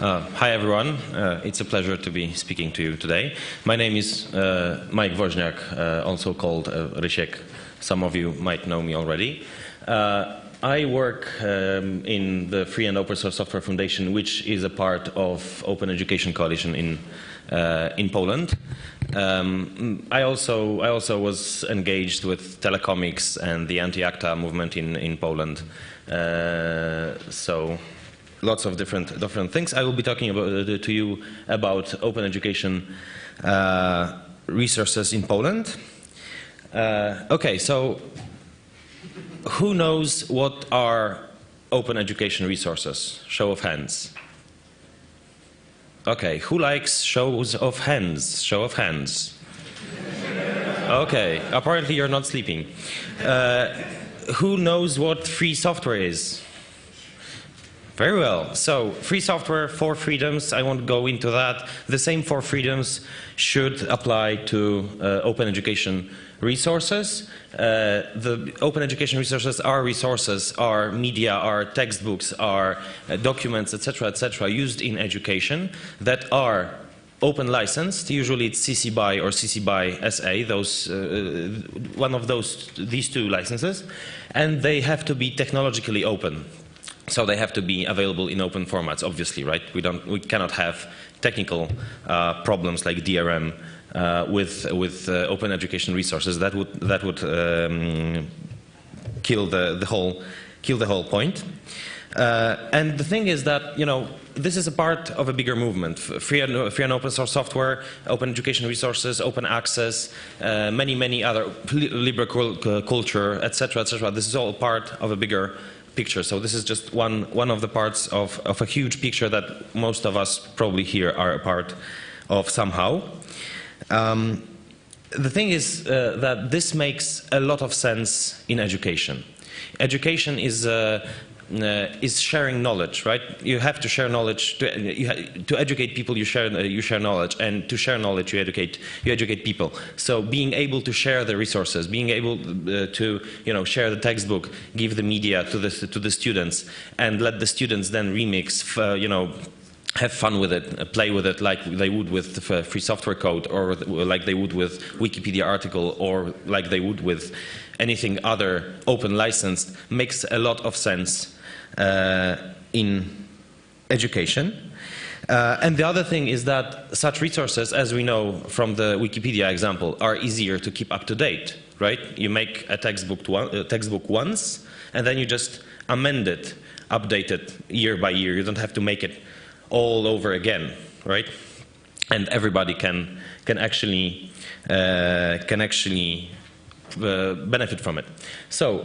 Hi everyone, it's a pleasure to be speaking to you today. My name is Mike Woźniak, also called Rysiek. Some of you might know me already. I work in the Free and Open Source Software Foundation, which is a part of Open Education Coalition in Poland. I also was engaged with telecomics and the anti-ACTA movement in Poland. So lots of different things. I will be talking to you about open education resources in Poland. Okay, so who knows what are open education resources? Show of hands. Okay, who likes shows of hands? Show of hands. Okay, apparently you're not sleeping. Who knows what free software is? Very well. So, free software, 4 freedoms, I won't go into that. The same 4 freedoms should apply to open education resources. The open education resources, are media, are textbooks, are documents, etc., used in education that are open licensed. Usually it's CC BY or CC BY SA, one of these 2 licenses, and they have to be technologically open. So they have to be available in open formats, obviously, right? We cannot have technical problems like DRM with open education resources. That would kill the whole point. And the thing is that, you know, this is a part of a bigger movement. Free and open source software, open education resources, open access, many other, liberal culture, etc. This is all part of a bigger picture. So this is just one of the parts of a huge picture that most of us probably here are a part of somehow. The thing is that this makes a lot of sense in education. Education is sharing knowledge, right? You have to share knowledge to educate people. You share knowledge, and to share knowledge, you educate people. So being able to share the resources, being able to share the textbook, give the media to the students, and let the students then remix, have fun with it, play with it like they would with the free software code, or like they would with Wikipedia article, or like they would with anything other open licensed, makes a lot of sense in education. And the other thing is that such resources, as we know from the Wikipedia example, are easier to keep up to date, right? You make a textbook once, and then you just amend it, update it year by year. You don't have to make it all over again, right? And everybody can actually benefit from it. So,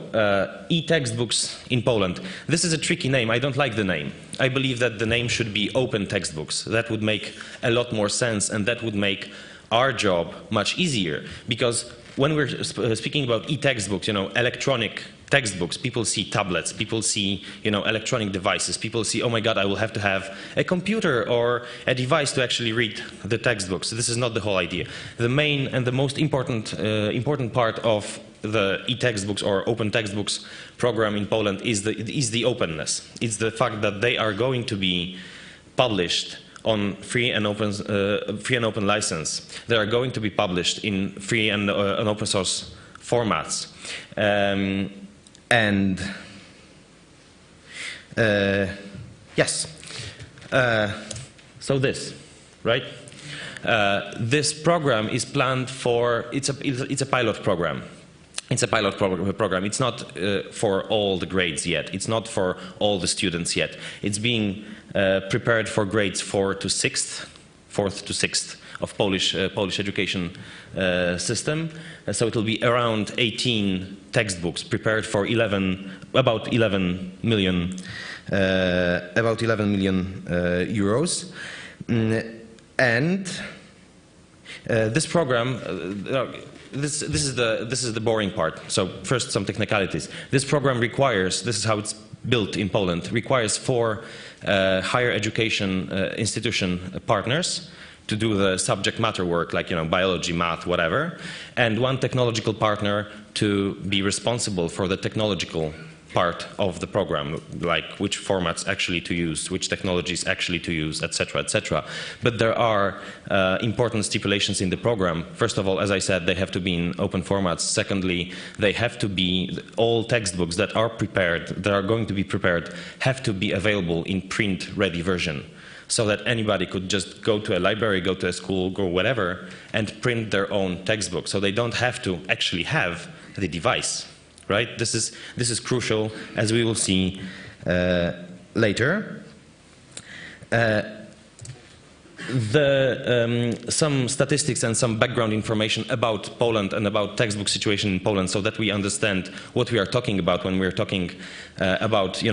e-textbooks in Poland. This is a tricky name. I don't like the name. I believe that the name should be open textbooks. That would make a lot more sense, and that would make our job much easier. Because when we're speaking about e-textbooks, electronic textbooks, people see tablets, people see, electronic devices, people see, oh my God, I will have to have a computer or a device to actually read the textbooks. This is not the whole idea. The main and the most important part of the e-textbooks or open textbooks program in Poland is the openness. It's the fact that they are going to be published on free and open license. They are going to be published in free and open source formats. Yes. So this, right? This program is planned for. It's a pilot program. It's a pilot program. It's not for all the grades yet. It's not for all the students yet. It's being prepared for grades 4th to 6th of Polish education system. So it will be around 18 textbooks prepared for about 11 million euros, and this program. This is the boring part. So first, some technicalities. This program requires. This is how it's built in Poland. Requires 4 higher education institution partners to do the subject matter work, like biology, math, whatever, and 1 technological partner to be responsible for the technological part of the program, like which formats actually to use, which technologies actually to use, etc., etc. But there are important stipulations in the program. First of all, as I said, they have to be in open formats. Secondly, they have to be, all textbooks that are prepared, that are going to be prepared, have to be available in print-ready version, so that anybody could just go to a library, go to a school, go whatever, and print their own textbook. So they don't have to actually have the device, right? This is crucial, as we will see later. Some statistics and some background information about Poland and about textbook situation in Poland, so that we understand what we are talking about when we are talking about,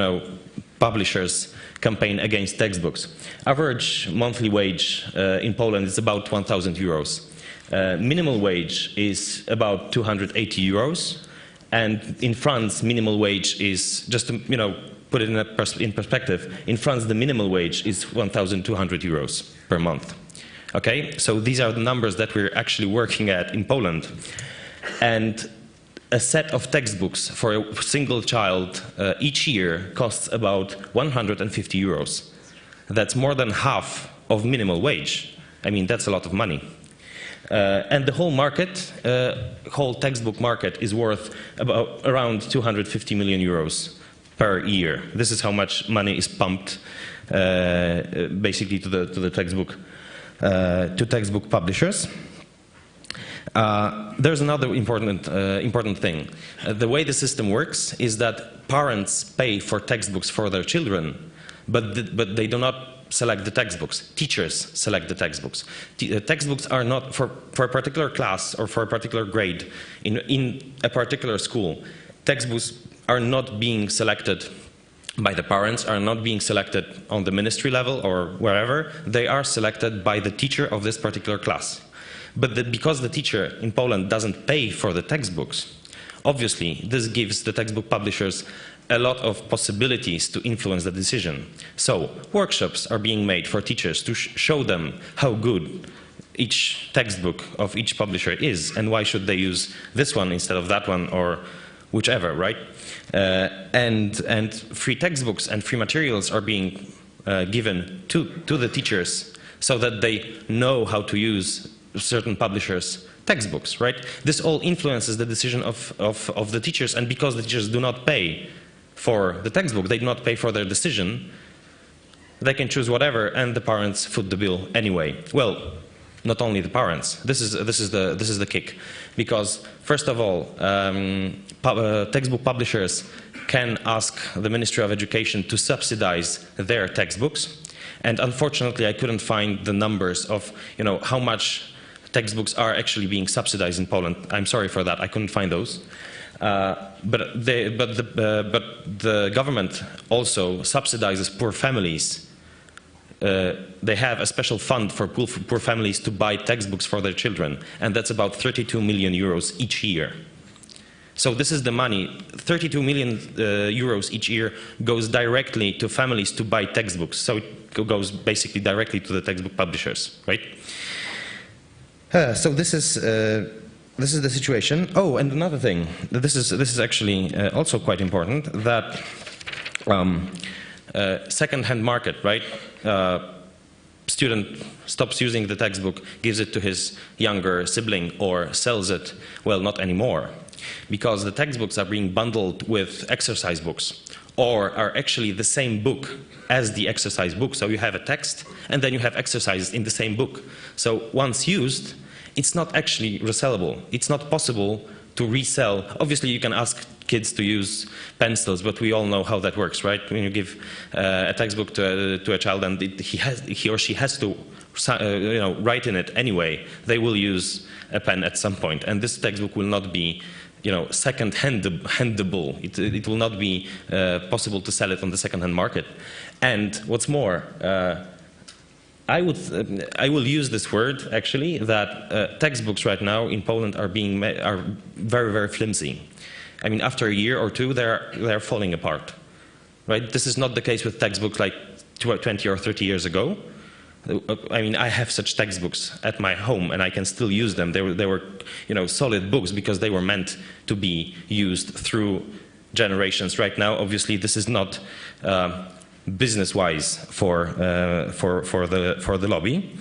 publishers' campaign against textbooks. Average monthly wage in Poland is about 1,000 euros. Minimal wage is about 280 euros. And in France, minimal wage is, just to put it in perspective, in France the minimal wage is 1,200 euros per month. Okay, so these are the numbers that we're actually working at in Poland. And a set of textbooks for a single child each year costs about 150 euros. That's more than half of minimal wage. I mean, that's a lot of money. And the whole market, whole textbook market, is worth around 250 million euros per year. This is how much money is pumped, basically, to the textbook publishers. There's another important thing. The way the system works is that parents pay for textbooks for their children, but they do not select the textbooks. Teachers select the textbooks. Textbooks are not for a particular class or for a particular grade in a particular school. Textbooks are not being selected by the parents, are not being selected on the ministry level or wherever. They are selected by the teacher of this particular class. But because the teacher in Poland doesn't pay for the textbooks, obviously this gives the textbook publishers a lot of possibilities to influence the decision. So workshops are being made for teachers to show them how good each textbook of each publisher is and why should they use this one instead of that one or whichever, right? And free textbooks and free materials are being given to the teachers so that they know how to use certain publishers' textbooks, right? This all influences the decision of the teachers, and because the teachers do not pay for the textbook, they do not pay for their decision, they can choose whatever, and the parents foot the bill anyway. Well, not only the parents. This is the kick, because first of all, textbook publishers can ask the Ministry of Education to subsidize their textbooks, and unfortunately, I couldn't find the numbers of how much textbooks are actually being subsidized in Poland. I'm sorry for that. I couldn't find those. But the government also subsidizes poor families. They have a special fund for poor families to buy textbooks for their children, and that's about 32 million euros each year. So this is the money. 32 million euros each year goes directly to families to buy textbooks. So it goes basically directly to the textbook publishers, right? So this is the situation. Oh, and another thing. This is actually also quite important. That second-hand market, right? Student stops using the textbook, gives it to his younger sibling, or sells it. Well, not anymore, because the textbooks are being bundled with exercise books, or are actually the same book as the exercise book. So you have a text, and then you have exercises in the same book. So once used, it's not actually resellable. It's not possible to resell. Obviously, you can ask kids to use pencils, but we all know how that works, right? When you give a textbook to a child and he or she has to write in it anyway, they will use a pen at some point. And this textbook will not be second-handable. It will not be possible to sell it on the second-hand market. And what's more, I will use this word actually, that textbooks right now in Poland are very, very flimsy. I mean, after a year or two, they're falling apart, right? This is not the case with textbooks like 20 or 30 years ago. I mean, I have such textbooks at my home, and I can still use them. They were solid books because they were meant to be used through generations right now. Obviously, this is not business-wise for the lobby.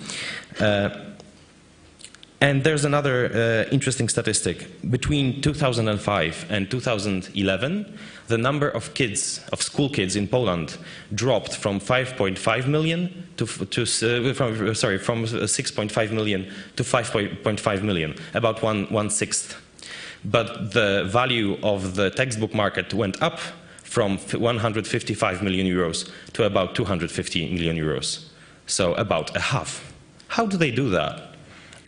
And there's another interesting statistic. Between 2005 and 2011, the number of kids, of school kids in Poland, dropped from 5.5 million from 6.5 million to 5.5 million, about one sixth. But the value of the textbook market went up from 155 million euros to about 250 million euros. So about a half. How do they do that?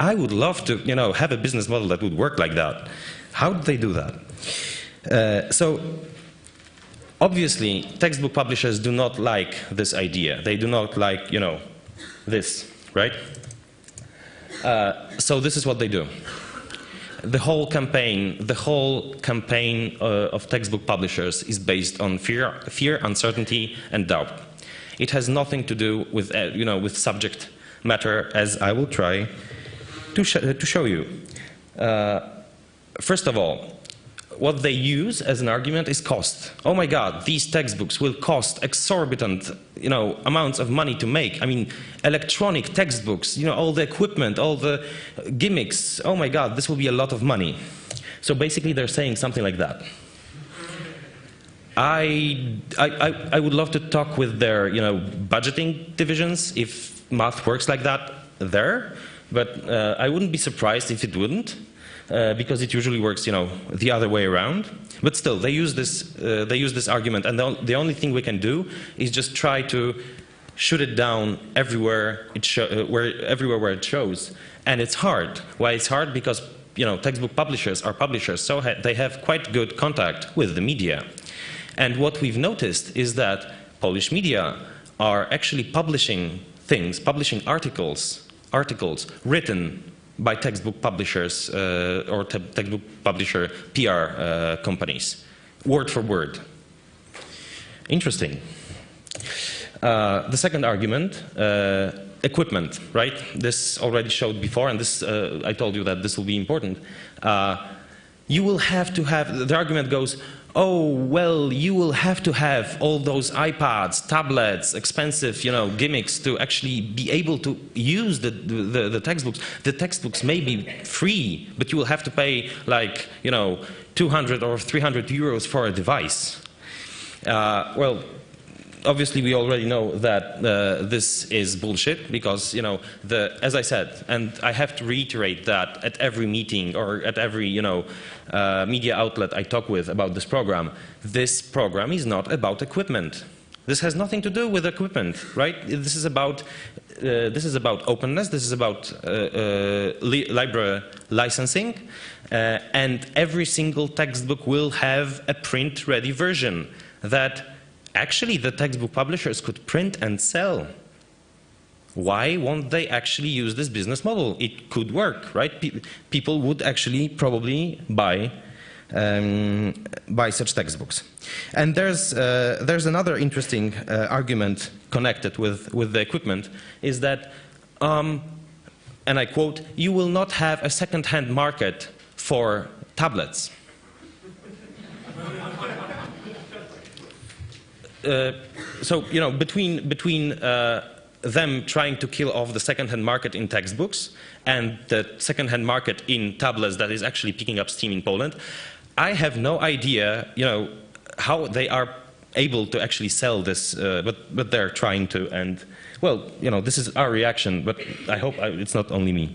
I would love to, have a business model that would work like that. How do they do that? So obviously, textbook publishers do not like this idea. They do not like, this, right? So this is what they do. The whole campaign of textbook publishers is based on fear, uncertainty, and doubt. It has nothing to do with, with subject matter, as I will try to show you. First of all, what they use as an argument is cost. Oh my God, these textbooks will cost exorbitant, amounts of money to make. I mean, electronic textbooks, all the equipment, all the gimmicks. Oh my God, this will be a lot of money. So basically, they're saying something like that. I would love to talk with their, budgeting divisions if math works like that there. But I wouldn't be surprised if it wouldn't, because it usually works, the other way around. But still, they use this argument, and the only thing we can do is just try to shoot it down everywhere where it shows. And it's hard. Why it's hard? Because textbook publishers are publishers, so they have quite good contact with the media. And what we've noticed is that Polish media are actually publishing articles written by textbook publishers or textbook publisher PR companies, word for word. Interesting. The second argument, equipment, right? This already showed before, and this I told you that this will be important. You will have to have, the argument goes, oh, well, you will have to have all those iPads, tablets, expensive, gimmicks to actually be able to use the textbooks. The textbooks may be free, but you will have to pay like, 200 or 300 euros for a device. Well, obviously, we already know that this is bullshit because, as I said, and I have to reiterate that at every meeting or at every, media outlet I talk with about this program is not about equipment. This has nothing to do with equipment, right? This is about openness. This is about library licensing, and every single textbook will have a print-ready version that actually the textbook publishers could print and sell. Why won't they actually use this business model? It could work, right? People would actually probably buy such textbooks. And there's another interesting argument connected with the equipment, is that, and I quote, you will not have a second-hand market for tablets. So, between them trying to kill off the second-hand market in textbooks and the second-hand market in tablets that is actually picking up steam in Poland, I have no idea, how they are able to actually sell this, but they're trying to. And, well, this is our reaction, but I hope it's not only me.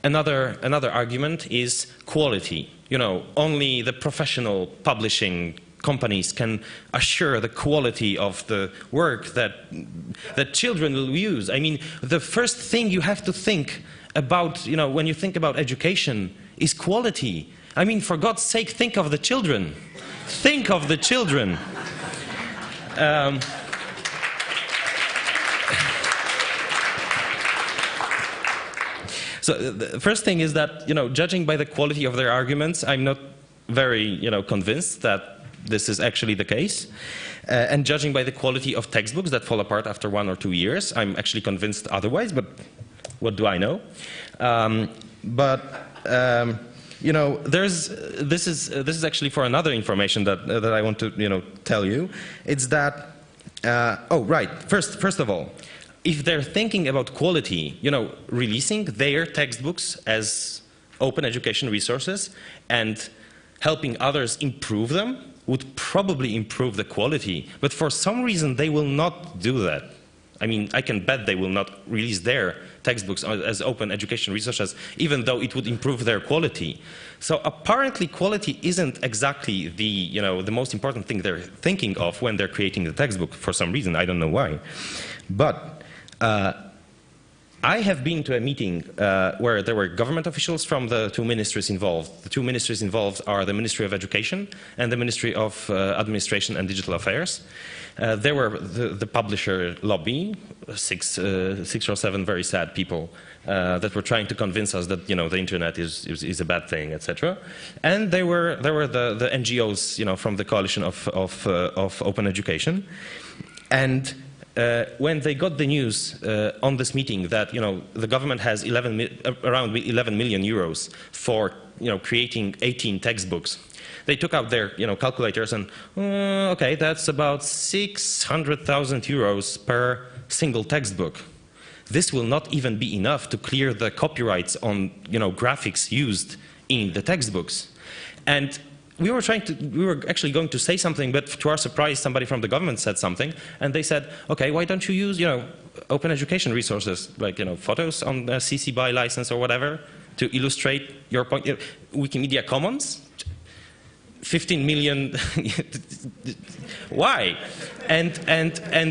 Another argument is quality. Only the professional publishing companies can assure the quality of the work that children will use. I mean, the first thing you have to think about, when you think about education, is quality. I mean, for God's sake, think of the children. Think of the children. So the first thing is that, judging by the quality of their arguments, I'm not very, convinced that this is actually the case. And judging by the quality of textbooks that fall apart after 1 or 2 years, I'm actually convinced otherwise, but what do I know? this is actually for another information that I want to tell you. It's that oh right, first of all, if they're thinking about quality, releasing their textbooks as open education resources and helping others improve them would probably improve the quality. But for some reason, they will not do that. I mean, I can bet they will not release their textbooks as open education resources, even though it would improve their quality. So apparently, quality isn't exactly the most important thing they're thinking of when they're creating the textbook for some reason. I don't know why. But I have been to a meeting where there were government officials from the two ministries involved. The two ministries involved are the Ministry of Education and the Ministry of Administration and Digital Affairs. There were the publisher lobby, six or seven very sad people that were trying to convince us that the internet is a bad thing, etc. And there were the NGOs from the coalition of open education. And when they got the news on this meeting that the government has around 11 million euros for creating 18 textbooks, they took out their calculators and okay, that's about 600,000 euros per single textbook. This will not even be enough to clear the copyrights on graphics used in the textbooks. And we were actually going to say something, but to our surprise, somebody from the government said something, and they said, okay, why don't you use, open education resources, like, photos on the CC BY license or whatever, to illustrate your point? Wikimedia Commons? 15 million, why? And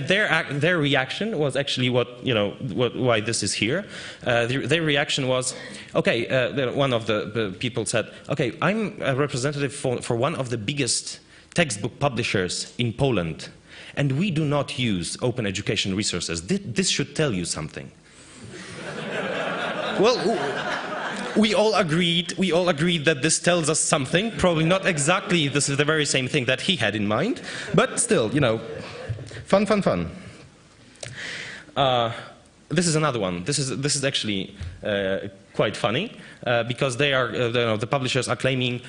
their reaction was actually why this is here. Their reaction was, okay, one of the people said, okay, I'm a representative for one of the biggest textbook publishers in Poland, and we do not use open education resources. This should tell you something. Well, we all agreed that this tells us something. Probably not exactly this is the very same thing that he had in mind, but still, fun. This is another one. This is actually quite funny because they are the publishers are claiming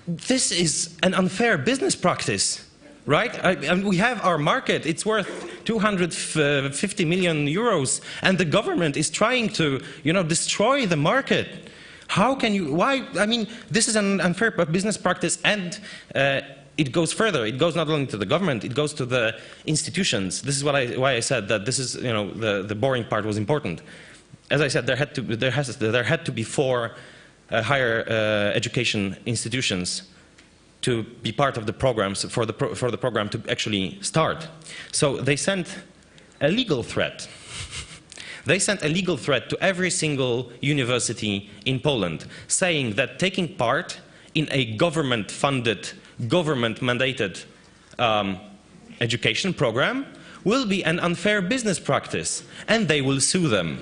this is an unfair business practice. Right? And we have our market, it's worth 250 million euros, and the government is trying to, destroy the market. How can you, why, I mean, this is an unfair business practice, and it goes further. It goes not only to the government, it goes to the institutions. This is why I said that this is, the boring part was important. As I said, there had to be 4 higher education institutions to be part of the programs for the program to actually start. So they sent a legal threat. They sent a legal threat to every single university in Poland, saying that taking part in a government-funded, government-mandated education program will be an unfair business practice, and they will sue them.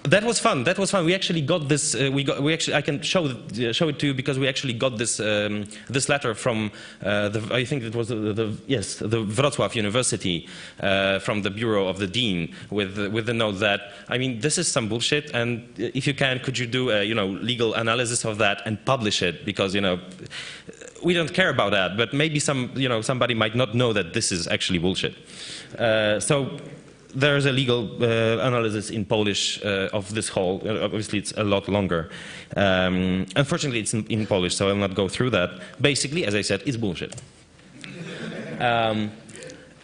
That was fun. That was fun. We actually got this. I can show it to you because we actually got this this letter from I think it was the Wrocław University from the bureau of the dean with the note that, I mean, this is some bullshit, and if you can, could you do a legal analysis of that and publish it, because we don't care about that, but maybe somebody might not know that this is actually bullshit. So there's a legal analysis in Polish of this whole. Obviously, it's a lot longer. Unfortunately, it's in Polish, so I'll not go through that. Basically, as I said, it's bullshit. But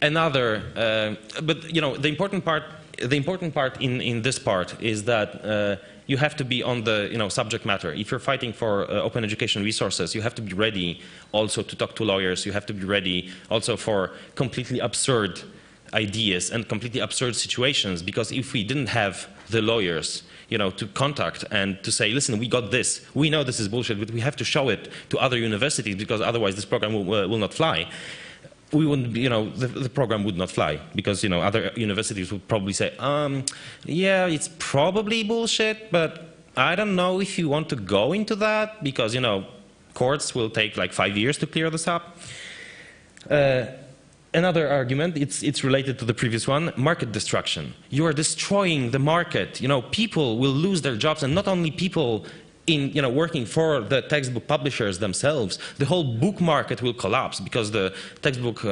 the important part in this part is that you have to be on the subject matter. If you're fighting for open education resources, you have to be ready also to talk to lawyers. You have to be ready also for completely absurd ideas and completely absurd situations, because if we didn't have the lawyers to contact and to say, listen, we got this, we know this is bullshit, but we have to show it to other universities because otherwise this program will not fly, we wouldn't, the program would not fly, because other universities would probably say, yeah, it's probably bullshit, but I don't know if you want to go into that, because courts will take like 5 years to clear this up. Another argument, it's related to the previous one, market destruction. You are destroying the market. People will lose their jobs, and not only people in working for the textbook publishers themselves, the whole book market will collapse, because the textbook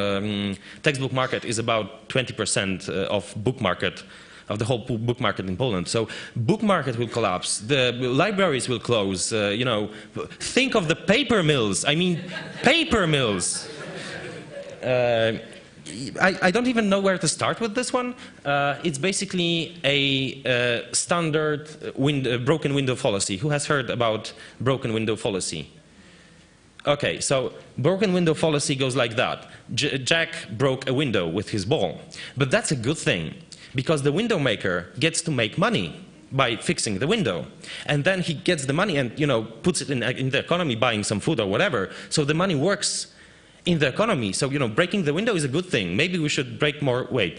market is about 20% of the whole book market in Poland. So book market will collapse, the libraries will close, think of the paper mills. I mean, paper mills. I don't even know where to start with this one. It's basically a standard broken window fallacy. Who has heard about broken window fallacy? Okay, so broken window fallacy goes like that. Jack broke a window with his ball. But that's a good thing, because the window maker gets to make money by fixing the window. And then he gets the money and puts it in the economy, buying some food or whatever. So the money works in the economy. So, breaking the window is a good thing. Maybe we should break more. Wait.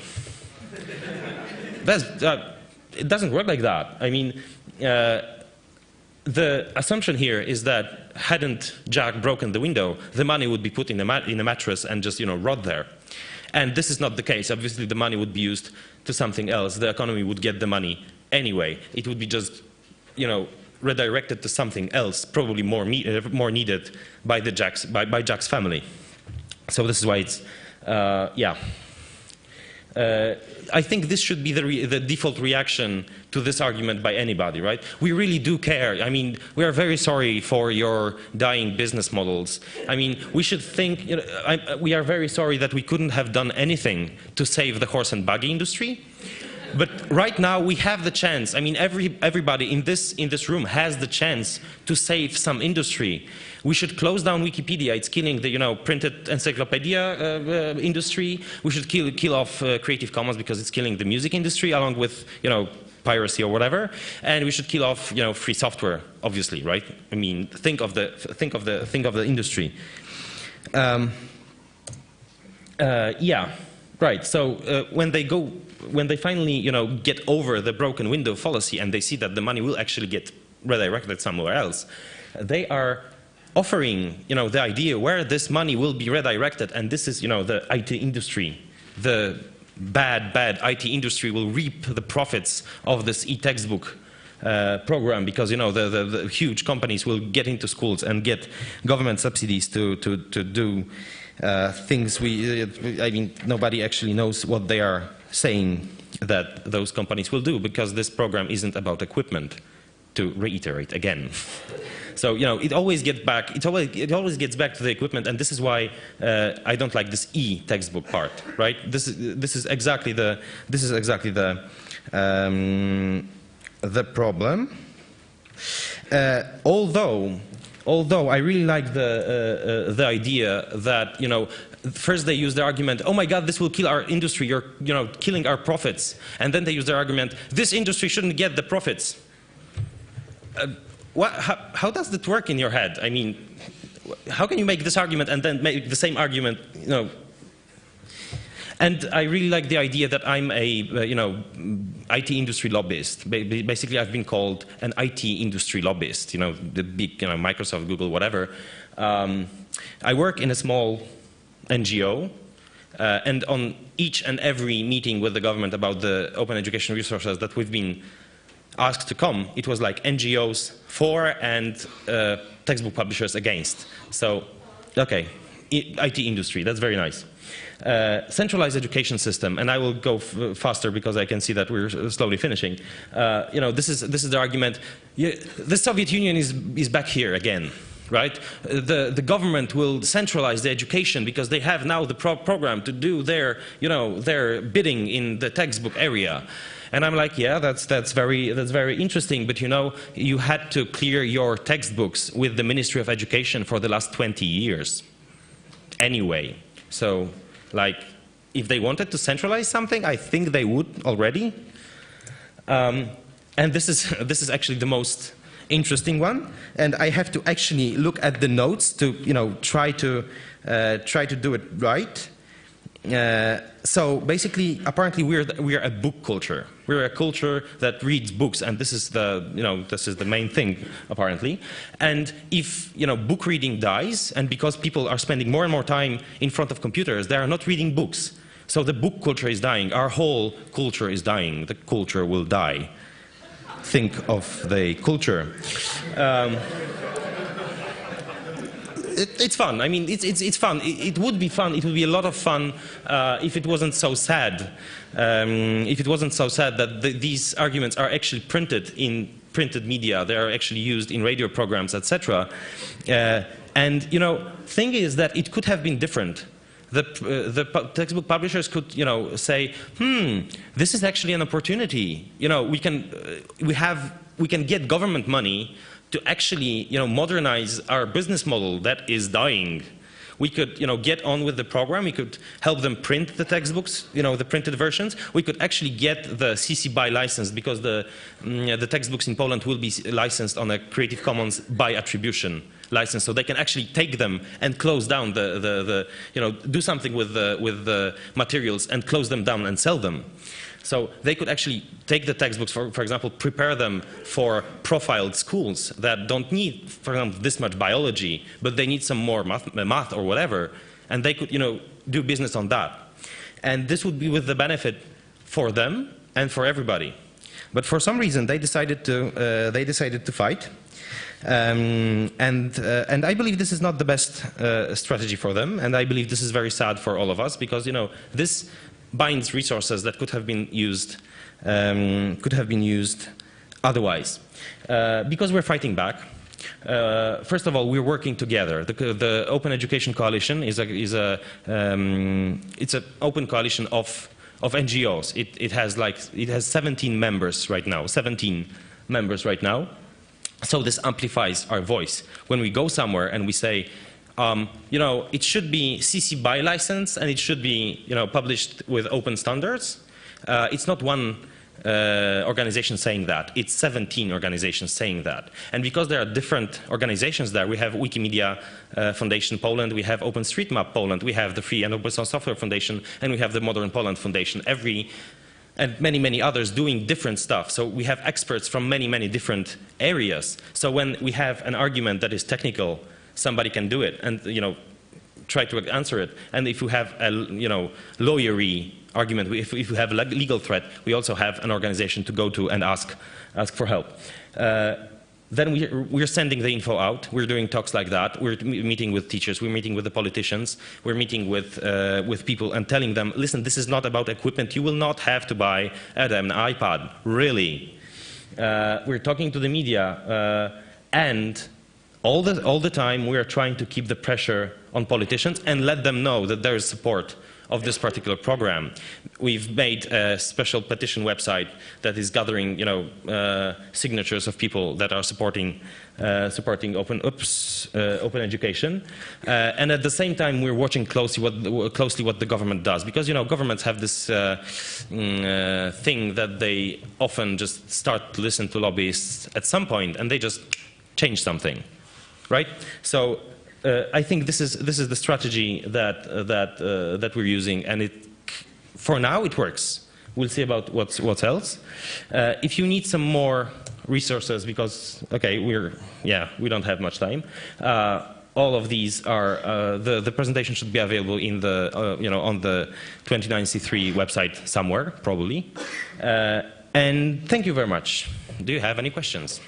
It doesn't work like that. I mean, the assumption here is that hadn't Jack broken the window, the money would be put in a mattress and just, rot there. And this is not the case. Obviously, the money would be used to something else. The economy would get the money anyway. It would be just, redirected to something else, probably more needed by Jack's family. So this is why it's, I think this should be the default reaction to this argument by anybody, right? We really do care. I mean, we are very sorry for your dying business models. I mean, we should think, we are very sorry that we couldn't have done anything to save the horse and buggy industry. But right now we have the chance. I mean, everybody in this room has the chance to save some industry. We should close down Wikipedia. It's killing the printed encyclopedia industry. We should kill off Creative Commons because it's killing the music industry, along with piracy or whatever. And we should kill off free software, obviously, right? I mean, think of the industry. Yeah. Right. So when they finally, get over the broken window fallacy and they see that the money will actually get redirected somewhere else, they are offering, the idea where this money will be redirected, and this is, the IT industry. The bad IT industry will reap the profits of this e-textbook program, because the huge companies will get into schools and get government subsidies to do things I mean, nobody actually knows what they are saying that those companies will do, because this program isn't about equipment, to reiterate again. So it always gets back. It always gets back to the equipment, and this is why I don't like this e-textbook part. Right? This is exactly the problem. Although I really like the idea that first they use the argument, oh my God, this will kill our industry. You're killing our profits, and then they use the argument, this industry shouldn't get the profits. How does that work in your head? I mean, how can you make this argument and then make the same argument? And I really like the idea that I'm a IT industry lobbyist. Basically, I've been called an IT industry lobbyist. The big Microsoft, Google, whatever. I work in a small NGO, and on each and every meeting with the government about the open education resources that we've been asked to come, it was like NGOs for and textbook publishers against. So, okay, IT industry, that's very nice. Centralized education system, and I will go faster because I can see that we're slowly finishing. This is the argument. The Soviet Union is back here again, right? The government will centralize the education because they have now the program to do their bidding in the textbook area. And I'm like, yeah, that's very interesting. But you had to clear your textbooks with the Ministry of Education for the last 20 years, anyway. So, like, if they wanted to centralize something, I think they would already. And this is actually the most interesting one. And I have to actually look at the notes to try to do it right. So basically, apparently, we're a book culture. We're a culture that reads books, and this is the main thing apparently. And if book reading dies, and because people are spending more and more time in front of computers, they are not reading books. So the book culture is dying. Our whole culture is dying. The culture will die. think of the culture. It's fun. I mean, it's fun. It would be fun. It would be a lot of fun if it wasn't so sad. If it wasn't so sad that these arguments are actually printed in printed media, they are actually used in radio programs, etc. And you know, thing is that it could have been different. The textbook publishers could, you know, say, this is actually an opportunity. You know, we can get government money to actually, you know, modernize our business model that is dying. We could, you know, get on with the program. We could help them print the textbooks, you know, the printed versions. We could actually get the CC BY license, because the textbooks in Poland will be licensed on a Creative Commons by attribution license, so they can actually take them and close down you know, do something with the materials and close them down and sell them. So they could actually take the textbooks, for example, prepare them for profiled schools that don't need, for example, this much biology, but they need some more math or whatever, and they could, you know, do business on that. And this would be with the benefit for them and for everybody. But for some reason, they decided to fight. And I believe this is not the best strategy for them, and I believe this is very sad for all of us, because, you know, this binds resources that could have been used otherwise. Because we're fighting back. First of all, we're working together. The Open Education Coalition it's an open coalition of NGOs. It has 17 members right now. 17 members right now. So this amplifies our voice. When we go somewhere and we say, you know, it should be CC BY license and it should be, you know, published with open standards. It's not one organization saying that. It's 17 organizations saying that. And because there are different organizations there, we have Wikimedia Foundation Poland, we have OpenStreetMap Poland, we have the Free and Open Source Software Foundation, and we have the Modern Poland Foundation. And many, many others doing different stuff. So we have experts from many, many different areas. So when we have an argument that is technical, somebody can do it and, you know, try to answer it. And if you have a, you know, lawyery argument, if you have a legal threat, we also have an organization to go to and ask for help. Then we're sending the info out. We're doing talks like that. We're meeting with teachers. We're meeting with the politicians. We're meeting with people and telling them, listen, this is not about equipment. You will not have to buy an iPad, really. We're talking to the media, and all the time we are trying to keep the pressure on politicians and let them know that there is support of this particular program. We've made a special petition website that is gathering, you know, signatures of people that are supporting open education, and at the same time we're watching closely what the government does, because, you know, governments have this thing that they often just start to listen to lobbyists at some point and they just change something, right? So. I think this is the strategy that we're using, and for now it works. We'll see about what else. If you need some more resources, because we don't have much time. All of these are the presentation should be available in the on the 29C3 website somewhere, probably. And thank you very much. Do you have any questions?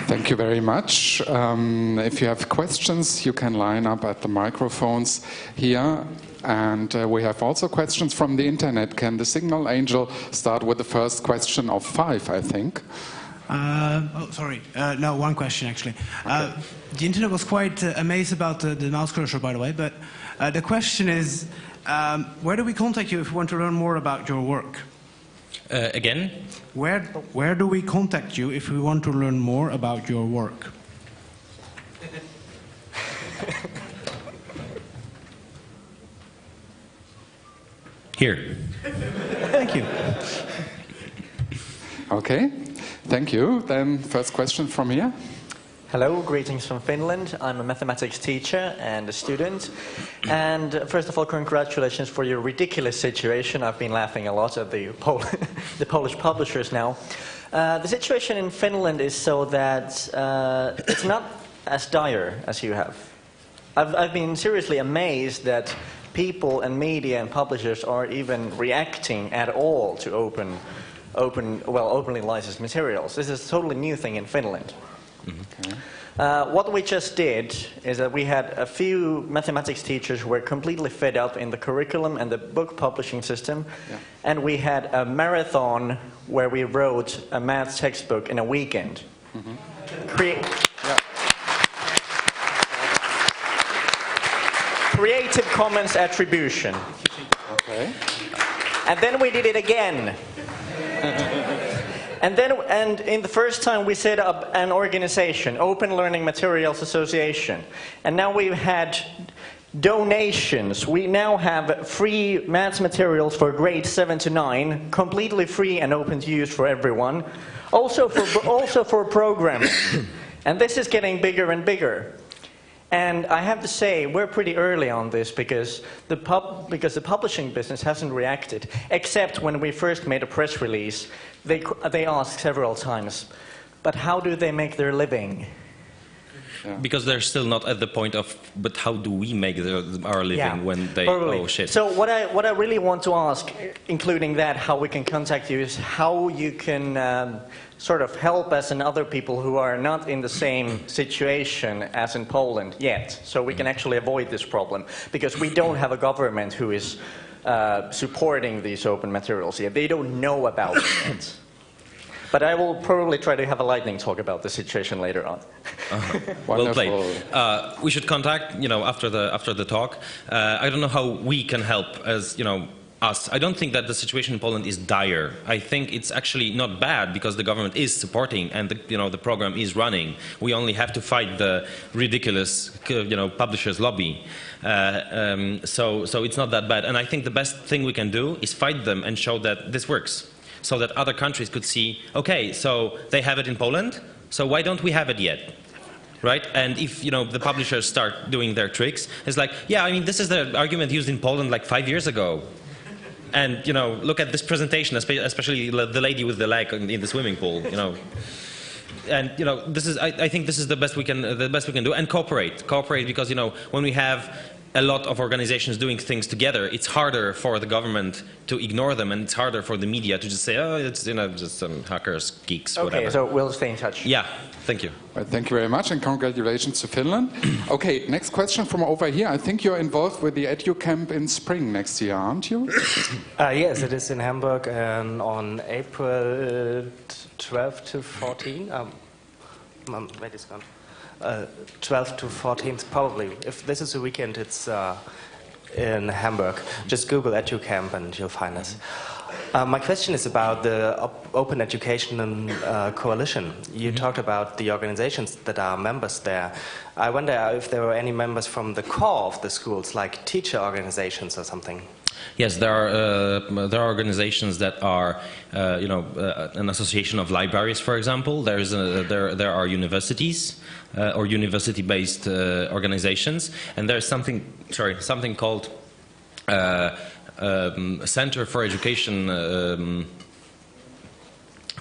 Thank you very much. If you have questions, you can line up at the microphones here. And we have also questions from the internet. Can the Signal Angel start with the first question of 5, I think? No, one question actually. Okay. The internet was quite amazed about the mouse cursor, by the way, but the question is, where do we contact you if we want to learn more about your work? Again? Where do we contact you if we want to learn more about your work? Here. Thank you. Okay, thank you. Then first question from here. Hello, greetings from Finland. I'm a mathematics teacher and a student. And first of all, congratulations for your ridiculous situation. I've been laughing a lot at the Polish publishers now. The situation in Finland is so that it's not as dire as you have. I've been seriously amazed that people and media and publishers are even reacting at all to openly licensed materials. This is a totally new thing in Finland. Okay. What we just did is that we had a few mathematics teachers who were completely fed up in the curriculum and the book publishing system, and we had a marathon where we wrote a math textbook in a weekend. Creative Commons attribution. Okay. And then we did it again. And in the first time we set up an organization, Open Learning Materials Association. And now we've had donations. We now have free maths materials for grades 7 to 9, completely free and open to use for everyone. Also for programming. And this is getting bigger and bigger. And I have to say, we're pretty early on this because the publishing business hasn't reacted, except when we first made a press release. They asked several times, but how do they make their living? Yeah. Because they're still not at the point of, but how do we make our living when they, probably. Oh shit. So what I really want to ask, including that, how we can contact you, is how you can sort of help us and other people who are not in the same situation as in Poland yet, so we can actually avoid this problem, because we don't have a government who is supporting these open materials yet. They don't know about it. But I will probably try to have a lightning talk about the situation later on. Well played. We should contact, after the talk. I don't know how we can help as, us. I don't think that the situation in Poland is dire. I think it's actually not bad because the government is supporting and the program is running. We only have to fight the ridiculous, publishers' lobby. So it's not that bad. And I think the best thing we can do is fight them and show that this works, so that other countries could see, okay, so they have it in Poland, so why don't we have it yet? Right? And if the publishers start doing their tricks, it's like, yeah, I mean, this is the argument used in Poland like 5 years ago. And look at this presentation, especially the lady with the leg in the swimming pool. And this is, I think this is the best we can do, and cooperate because when we have a lot of organizations doing things together, it's harder for the government to ignore them, and it's harder for the media to just say, oh, it's just some hackers, geeks, whatever. Okay, so we'll stay in touch. Yeah, thank you. Well, thank you very much, and congratulations to Finland. Okay, next question from over here. I think you're involved with the EduCamp in spring next year, aren't you? Yes, it is in Hamburg on April 12 to 14. Wait, it's gone. 12th to 14th, probably. If this is a weekend, it's in Hamburg. Just Google EduCamp and you'll find us. My question is about the Open Education Coalition. You talked about the organizations that are members there. I wonder if there were any members from the core of the schools, like teacher organizations or something. Yes, there are organizations that are, an association of libraries, for example. There are universities or university-based organizations, and there's something called Center for Education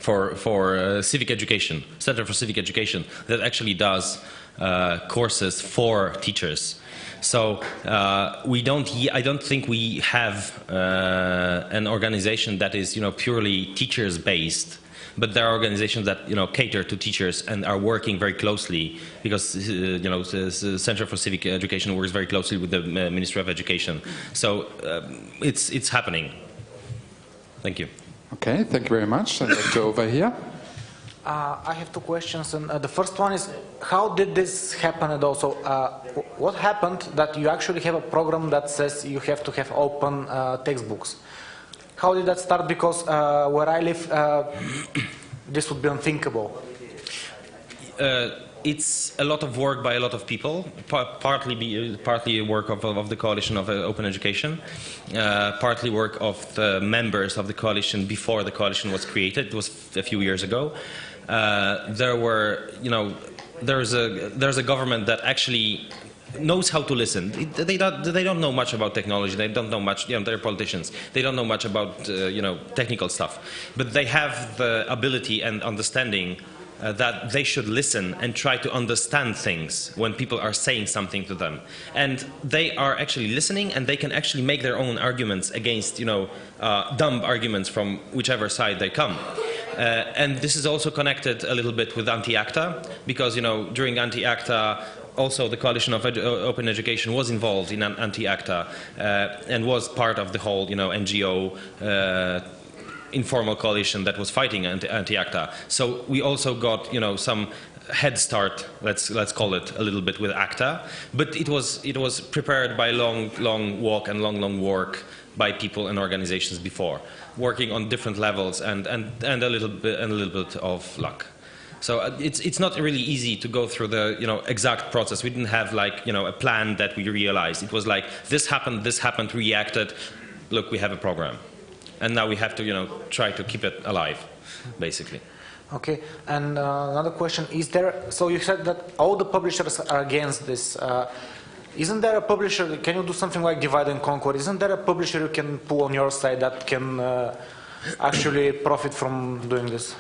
for Civic Education, Center for Civic Education, that actually does courses for teachers. So I don't think we have an organization that is purely teachers based, but there are organizations that cater to teachers and are working very closely, because the Center for Civic Education works very closely with the Ministry of Education. So it's happening. Thank you. Okay, thank you very much. I'd like to over here. I have two questions, and the first one is, how did this happen, and also what happened that you actually have a program that says you have to have open textbooks? How did that start? Because where I live, this would be unthinkable. It's a lot of work by a lot of people, partly work of the Coalition of Open Education, partly work of the members of the coalition before the coalition was created. It was a few years ago. There's a government that actually knows how to listen. They don't know much about technology. They don't know much. They're politicians. They don't know much about technical stuff. But they have the ability and understanding that they should listen and try to understand things when people are saying something to them. And they are actually listening, and they can actually make their own arguments against, dumb arguments from whichever side they come. And this is also connected a little bit with anti-ACTA, because, during anti-ACTA, also the Coalition of Open Education was involved in anti-ACTA and was part of the whole, NGO informal coalition that was fighting anti-ACTA. So we also got, some head start, let's call it a little bit, with ACTA, but it was prepared by long walk and long work by people and organizations before, working on different levels and a little bit of luck. So it's not really easy to go through the exact process. We didn't have a plan that we realized. It was like this happened, we reacted. Look, we have a program, and now we have to try to keep it alive, basically. Okay, and another question: is there? So you said that all the publishers are against this. Isn't there a publisher? Can you do something like divide and conquer? Isn't there a publisher you can pull on your side that can actually profit from doing this?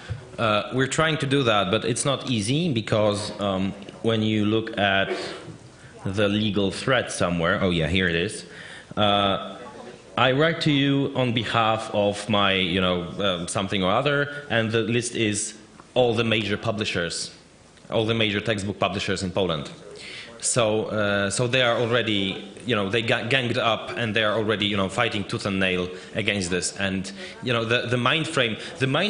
We're trying to do that, but it's not easy, because when you look at the legal threat somewhere, oh yeah, here it is. I write to you on behalf of my, something or other, and the list is all the major publishers, all the major textbook publishers in Poland. So they are already, they ganged up, and they are already, fighting tooth and nail against this. And the mind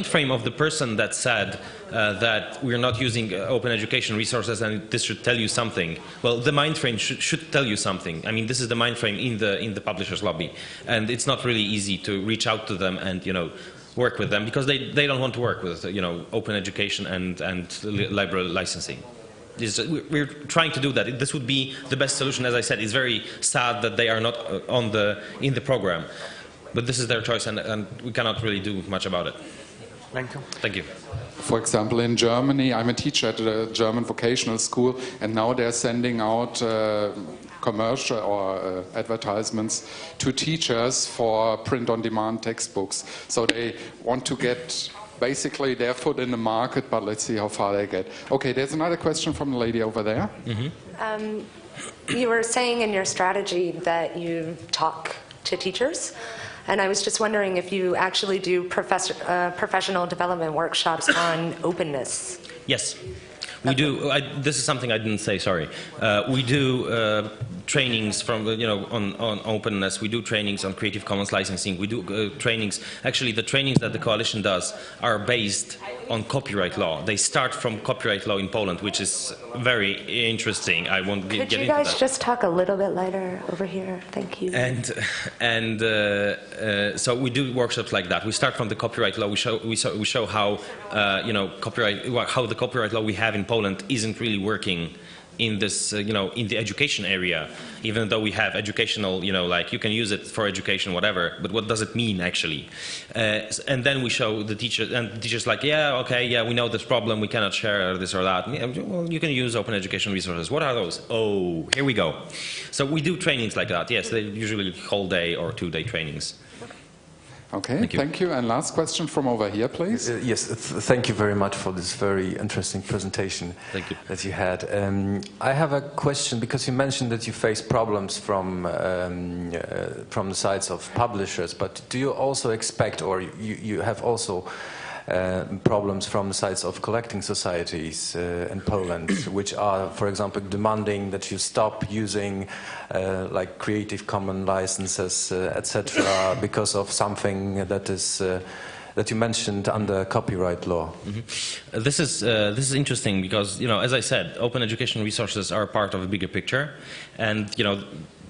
frame of the person that said that we're not using open education resources and this should tell you something. Well, the mind frame should tell you something. I mean, this is the mind frame in the publishers' lobby, and it's not really easy to reach out to them and work with them, because they don't want to work with open education and liberal licensing. We're trying to do that. This would be the best solution. As I said, it's very sad that they are not in the program, but this is their choice, and we cannot really do much about it. Thank you. Thank you. For example, in Germany, I'm a teacher at a German vocational school, and now they're sending out commercial or advertisements to teachers for print-on-demand textbooks. So they want to get basically their foot in the market, but let's see how far they get. Okay, there's another question from the lady over there. Mm-hmm. You were saying in your strategy that you talk to teachers, and I was just wondering if you actually do professional development workshops on openness. Yes. We do. This is something I didn't say. Sorry. We do trainings from on openness. We do trainings on Creative Commons licensing. We do trainings. Actually, the trainings that the coalition does are based on copyright law. They start from copyright law in Poland, which is very interesting. I won't get into that. Could you guys just talk a little bit lighter over here? Thank you. And so we do workshops like that. We start from the copyright law. We show how how the copyright law we have in Poland isn't really working in this, in the education area, even though we have educational, like you can use it for education, whatever, but what does it mean actually? And then we show the teachers, and the teachers like, yeah, okay, yeah, we know this problem, we cannot share this or that. Well, you can use open education resources. What are those? Oh, here we go. So we do trainings like that. Yes, they're usually whole day or 2-day trainings. Okay, thank you. And last question from over here, please. Yes, thank you very much for this very interesting presentation that you had. I have a question, because you mentioned that you face problems from the sides of publishers, but do you also expect, or you have also problems from the sides of collecting societies in Poland, which are, for example, demanding that you stop using like Creative Commons licenses, etc., because of something that is that you mentioned under copyright law? Mm-hmm. This is interesting because, as I said, open education resources are part of a bigger picture, and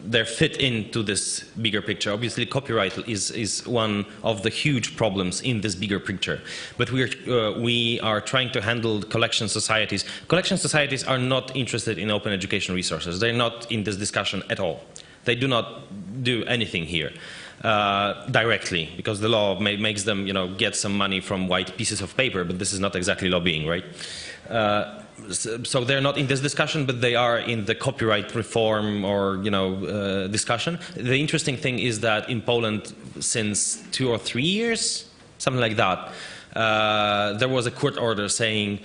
they're fit into this bigger picture. Obviously, copyright is one of the huge problems in this bigger picture. But we are trying to handle collection societies. Collection societies are not interested in open education resources. They're not in this discussion at all. They do not do anything here directly, because the law makes them, get some money from white pieces of paper. But this is not exactly lobbying, right? So they're not in this discussion, but they are in the copyright reform or discussion. The interesting thing is that in Poland, since 2 or 3 years, something like that, there was a court order saying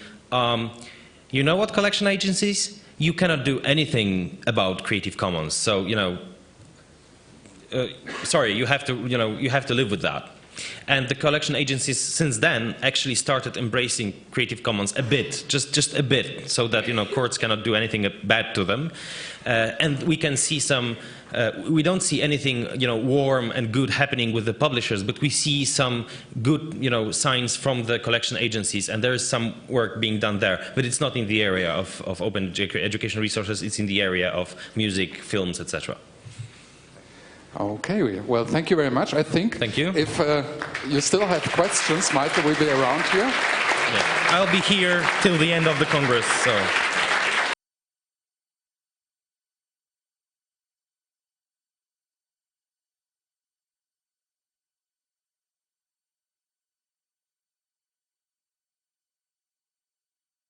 You know what, collection agencies? You cannot do anything about Creative Commons. So, sorry, you have to live with that. And the collection agencies since then actually started embracing Creative Commons a bit, just a bit, so that courts cannot do anything bad to them. And we can see some. We don't see anything warm and good happening with the publishers, but we see some good signs from the collection agencies, and there is some work being done there. But it's not in the area of open education resources. It's in the area of music, films, etc. Okay, well, thank you very much. I think thank you. If you still have questions, Michael will be around here. Yeah. I'll be here till the end of the Congress. So.